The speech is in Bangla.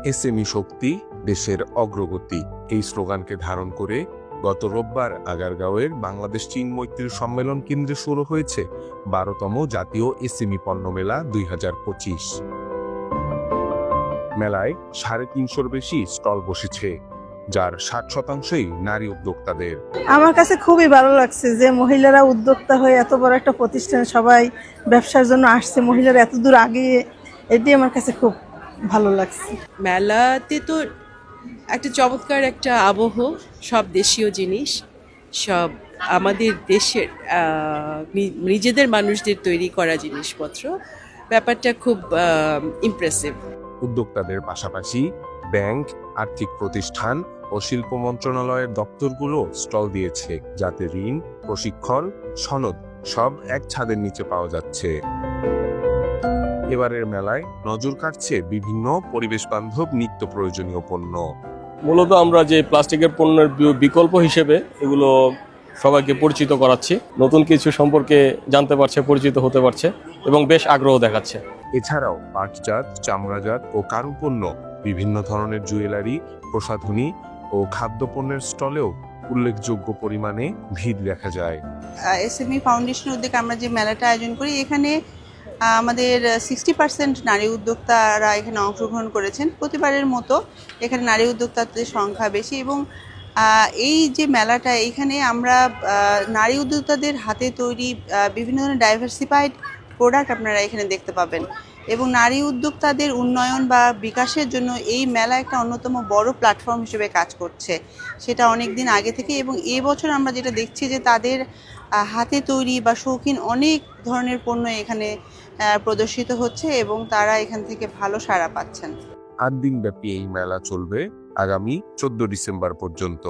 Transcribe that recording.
এসএমই শক্তি, দেশের অগ্রগতি, এই স্লোগানকে ধারণ করে গত রোববার আগারগাঁওয়ের বাংলাদেশ চীন মৈত্রী সম্মেলন কেন্দ্রে শুরু হয়েছে 12তম জাতীয় এসএমই পণ্য মেলা 2025। মেলায় 350-র বেশি স্টল বসেছে, যার 60%ই নারী উদ্যোক্তাদের। আমার কাছে খুবই ভালো লাগছে যে মহিলারা উদ্যোক্তা হয়ে এত বড় একটা প্রতিষ্ঠানে সবাই ব্যবসার জন্য আসছে, মহিলারা এত দূর আগে, এটি আমার কাছে খুব ভালো লাগছে। মেলাতে তো একটা চমৎকার একটা আবহ, সব দেশীয় জিনিস, সব আমাদের দেশের নিজেদের মানুষদের তৈরি করা জিনিসপত্র, ব্যাপারটা খুব ইমপ্রেসিভ। উদ্যোক্তাদের পাশাপাশি ব্যাংক, আর্থিক প্রতিষ্ঠান ও শিল্প মন্ত্রণালয়ের দপ্তরগুলো স্টল দিয়েছে, যাতে ঋণ, প্রশিক্ষণ, সনদ সব এক ছাদের নিচে পাওয়া যাচ্ছে। এবারের মেলায় নজর কাটছে বিভিন্ন পরিবেশ বান্ধব নিত্য প্রয়োজনীয় পণ্য। মূলত আমরা যে প্লাস্টিকের পণ্যের বিকল্প হিসেবে এগুলো সবাইকে পরিচিত করাচ্ছি, নতুন কিছু সম্পর্কে জানতে পারছে, পরিচিত হতে পারছে এবং বেশ আগ্রহ দেখাচ্ছে। এছাড়াও পাটজাত, চামড়াজাত ও কারুপণ্য, বিভিন্ন ধরনের জুয়েলারি, প্রসাধনী ও খাদ্যপণ্যের স্টলেও উল্লেখযোগ্য পরিমাণে ভিড় দেখা যায়। এসএমই ফাউন্ডেশনের উদ্যোগে আমরা যে মেলাটা আয়োজন করি, এখানে আমাদের 60% নারী উদ্যোক্তারা এখানে অংশগ্রহণ করেছেন। প্রতিবারের মতো এখানে নারী উদ্যোক্তাদের সংখ্যা বেশি এবং এই যে মেলাটা, এখানে আমরা নারী উদ্যোক্তাদের হাতে তৈরি বিভিন্ন ধরনের ডাইভার্সিফাইড প্রোডাক্ট আপনারা এখানে দেখতে পাবেন এবং নারী উদ্যোক্তাদের উন্নয়ন বা বিকাশের জন্য এই মেলা একটা অন্যতম বড় প্ল্যাটফর্ম হিসেবে কাজ করছে, সেটা অনেক দিন আগে থেকে। এবং এবছর আমরা যেটা দেখছি যে তাদের হাতে তৈরি বা শৌখিন অনেক ধরনের পণ্য এখানে প্রদর্শিত হচ্ছে এবং তারা এখান থেকে ভালো সাড়া পাচ্ছেন। 8 দিন ব্যাপী এই মেলা চলবে আগামী 14 ডিসেম্বর পর্যন্ত।